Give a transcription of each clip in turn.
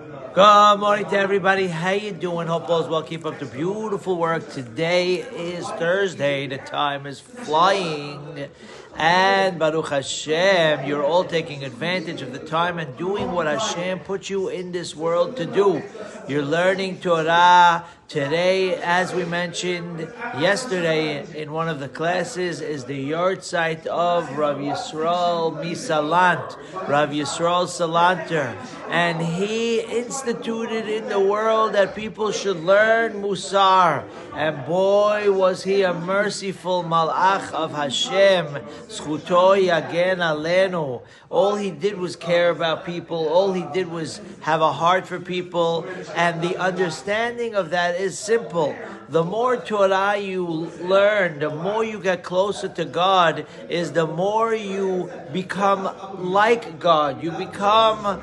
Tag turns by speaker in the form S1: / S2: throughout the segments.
S1: Good morning to everybody. How you doing? Hope all's well. Keep up the beautiful work. Today is Thursday. The time is flying. And Baruch Hashem, you're all taking advantage of the time and doing what Hashem put you in this world to do. You're learning Torah. Today, as we mentioned yesterday in one of the classes, is the Yarsite of Rav Yisrael Salanter, Rav Yisrael Salanter. And he instituted in the world that people should learn Musar. And boy, was he a merciful malach of Hashem. Zchuto yagen alenu. All he did was care about people. All he did was have a heart for people. And the understanding of that is simple. The more Torah you learn, the more you get closer to God, is the more you become like God. You become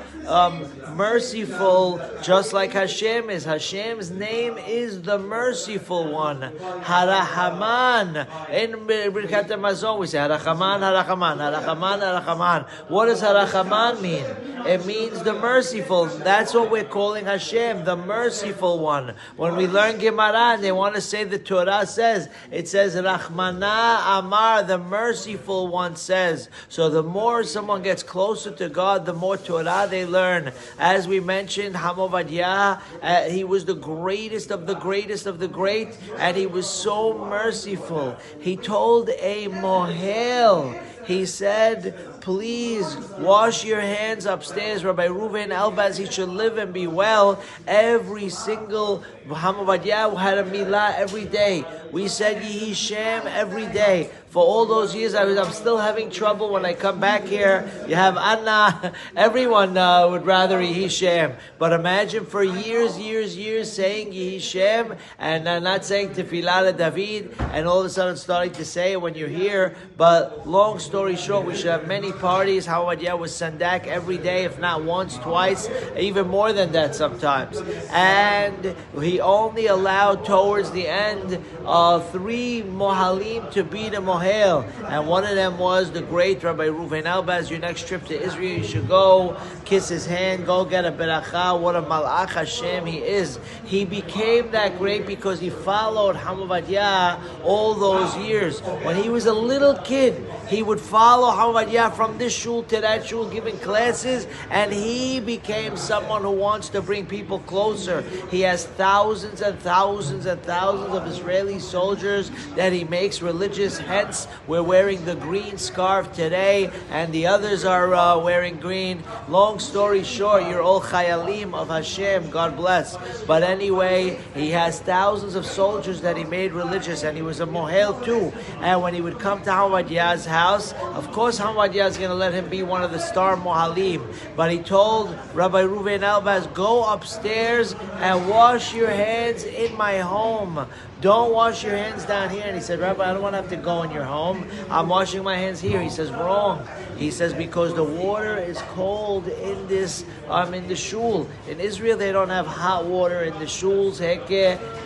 S1: merciful, just like Hashem is. Hashem's name is the Merciful One. Harachaman. In Birkat Mazal we say Harachaman, Harachaman, Harachaman, Harachaman. What does Harachaman mean? It means the merciful. That's what we're calling Hashem, the Merciful One. When we learn Gemara, they want to say the Torah says, it says Rachmana Amar, the Merciful One says. So the more someone gets closer to God, the more Torah they learn. As we mentioned, Batya, he was the greatest of the greatest of the great, and he was so merciful. He told a mohel, he said, please wash your hands upstairs. Rabbi Reuven Elbaz, he should live and be well. Every single Batya had a milah every day. We said Yehi Shem every day. For all those years, I'm still having trouble when I come back here. You have Anna. Everyone would rather Yehi Shem. But imagine for years saying Yehi Shem and not saying Tefillah David, and all of a sudden starting to say it when you're here. But long story short, we should have many parties. Hawadiah was sandak every day, if not once, twice, even more than that sometimes. And he only allowed towards the end 3 mohalim to be the mohel. And one of them was the great Rabbi Reuven Elbaz. Your next trip to Israel, you should go kiss his hand, go get a beracha. What a malach Hashem he is. He became that great because he followed Batya all those years. When he was a little kid, he would follow Batya from this shul to that shul, giving classes, and he became someone who wants to bring people closer. He has thousands and thousands and thousands of Israeli soldiers that he makes religious. Hence, we're wearing the green scarf today, and the others are wearing green. Long story short, you're all chayalim of Hashem, God bless. But anyway, he has thousands of soldiers that he made religious, and he was a mohel too. And when he would come to Batya's house, of course Batya is going to let him be one of the star mohalim. But he told Rabbi Reuven Elbaz, go upstairs and wash your hands in my home. Don't wash your hands down here. And he said, Rabbi, I don't want to have to go in your home. I'm washing my hands here. He says, wrong. He says, because the water is cold in this, in the shul. In Israel, they don't have hot water in the shuls,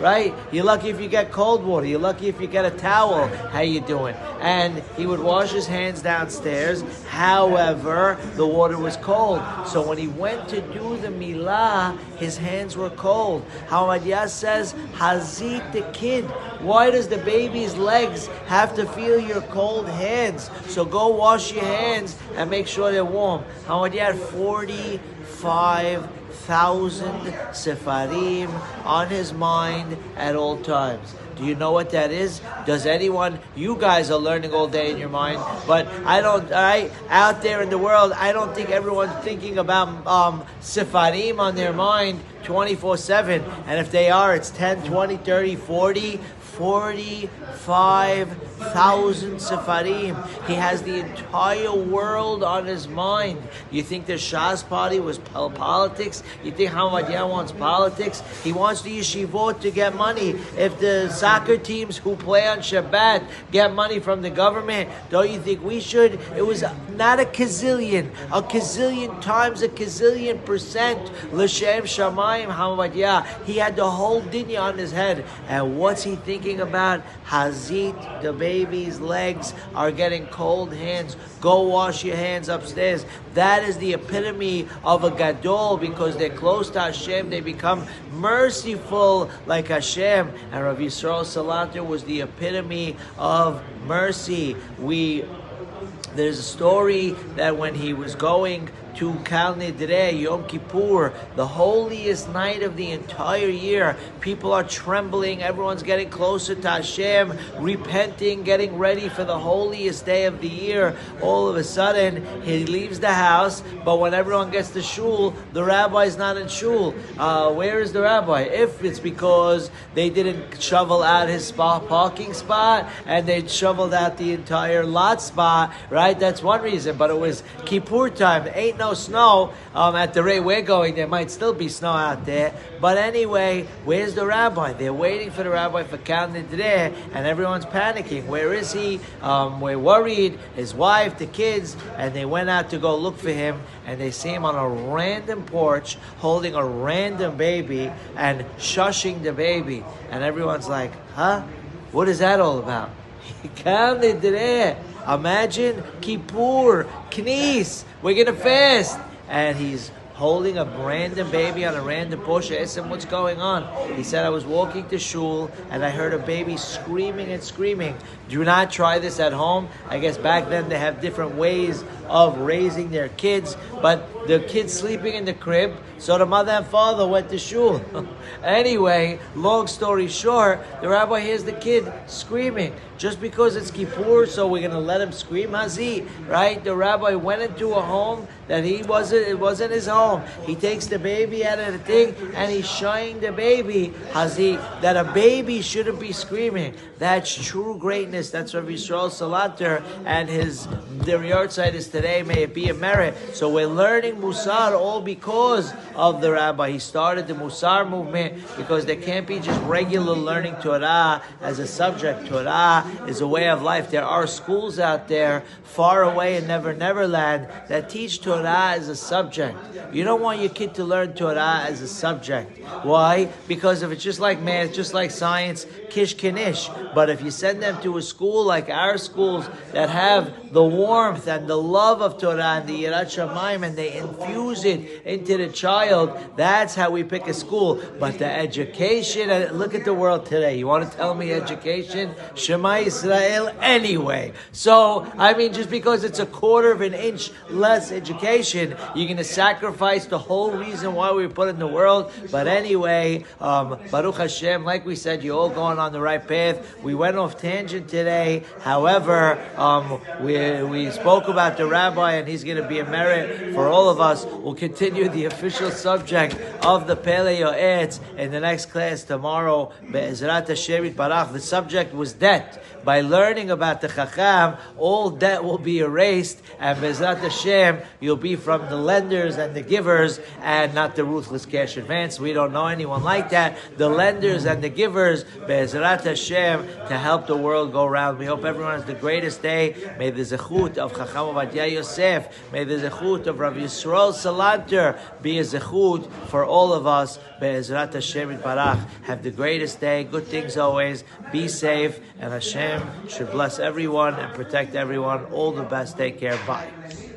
S1: right? You're lucky if you get cold water. You're lucky if you get a towel. How you doing? And he would wash his hands downstairs. However, the water was cold. So when he went to do the milah, his hands were cold. Hawadiah says, Hazit the kid. Why does the baby's legs have to feel your cold hands? So go wash your hands and make sure they're warm. Hawadiah had 45,000 sefarim on his mind at all times. Do you know what that is? Does anyone? You guys are learning all day in your mind, but I don't. Out there in the world, I don't think everyone's thinking about sefarim on their mind 24/7. And if they are, it's 10, 20, 30, 40. 45,000 sefarim. He has the entire world on his mind. You think the Shas party was politics? You think Batya wants politics? He wants the yeshivot to get money. If the soccer teams who play on Shabbat get money from the government, don't you think we should? It was not a gazillion times a gazillion percent. L'shem shamayim Batya. He had the whole dinya on his head. And what's he thinking speaking about Hazit, the baby's legs are getting cold hands. Go wash your hands upstairs. That is the epitome of a gadol, because they're close to Hashem. They become merciful like Hashem. And Rav Yisrael Salanter was the epitome of mercy. There's a story that when he was going to Kal Nidrei, Yom Kippur, the holiest night of the entire year, people are trembling, everyone's getting closer to Hashem, repenting, getting ready for the holiest day of the year. All of a sudden, he leaves the house, but when everyone gets to shul, the rabbi's not in shul. Where is the rabbi? If it's because they didn't shovel out his parking spot, and they shoveled out the entire lot spot, right? That's one reason, but it was Kippur time. Ain't no snow at the rate we're going. There might still be snow out there, but anyway, where's the rabbi? They're waiting for the rabbi for Kal Nidrei, and everyone's panicking. Where is he? We're worried. His wife, the kids, and they went out to go look for him, and they see him on a random porch holding a random baby and shushing the baby, and everyone's like, huh? What is that all about? Kal Nidrei. Imagine Kippur, Knis, we're going to fast. And he's holding a random baby on a random porch. I asked him, what's going on? He said, I was walking to shul and I heard a baby screaming and screaming. Do not try this at home. I guess back then they have different ways of raising their kids, but the kid's sleeping in the crib, so the mother and father went to shul. Anyway, long story short, the rabbi hears the kid screaming. Just because it's Kippur, so we're going to let him scream? Hazi, right? The rabbi went into a home that it wasn't his home. He takes the baby out of the thing and he's showing the baby, Hazi, that a baby shouldn't be screaming. That's true greatness. That's Rav Yisrael Salanter, and their Yarsite is today. May it be a merit. So we're learning Musar all because of the rabbi. He started the Musar movement because there can't be just regular learning Torah as a subject. Torah is a way of life. There are schools out there far away in Never Land that teach Torah as a subject. You don't want your kid to learn Torah as a subject. Why? Because if it's just like math, just like science, kish kanish. But if you send them to a school like our schools that have the warmth and the love of Torah and the Yirat Shamayim, and they infuse it into the child, that's how we pick a school. But the education, look at the world today. You want to tell me education? Shema Yisrael anyway. So, I mean, just because it's a quarter of an inch less education, you're going to sacrifice the whole reason why we were put in the world. But anyway, Baruch Hashem, like we said, you're all going on the right path. We went off tangent today. However, we spoke about the rabbi, and he's going to be a merit for all of us. We'll continue the official subject of the Pele Yoetz in the next class tomorrow. Be'ezrat Hashem Yitbarach. The subject was debt. By learning about the Chacham, all debt will be erased, and Be'ezrat Hashem, you'll be from the lenders and the givers, and not the ruthless cash advance. We don't know anyone like that. The lenders and the givers, Be'ezrat Hashem, to help the world go round. We hope everyone has the greatest day. May the zechut of Chacham Batya Yosef, may the zechut of Rav Yisrael Salanter be a zechut for all of us. Be'ezrat Hashem Yitbarach. Have the greatest day. Good things always. Be safe, and Hashem should bless everyone and protect everyone. All the best. Take care. Bye.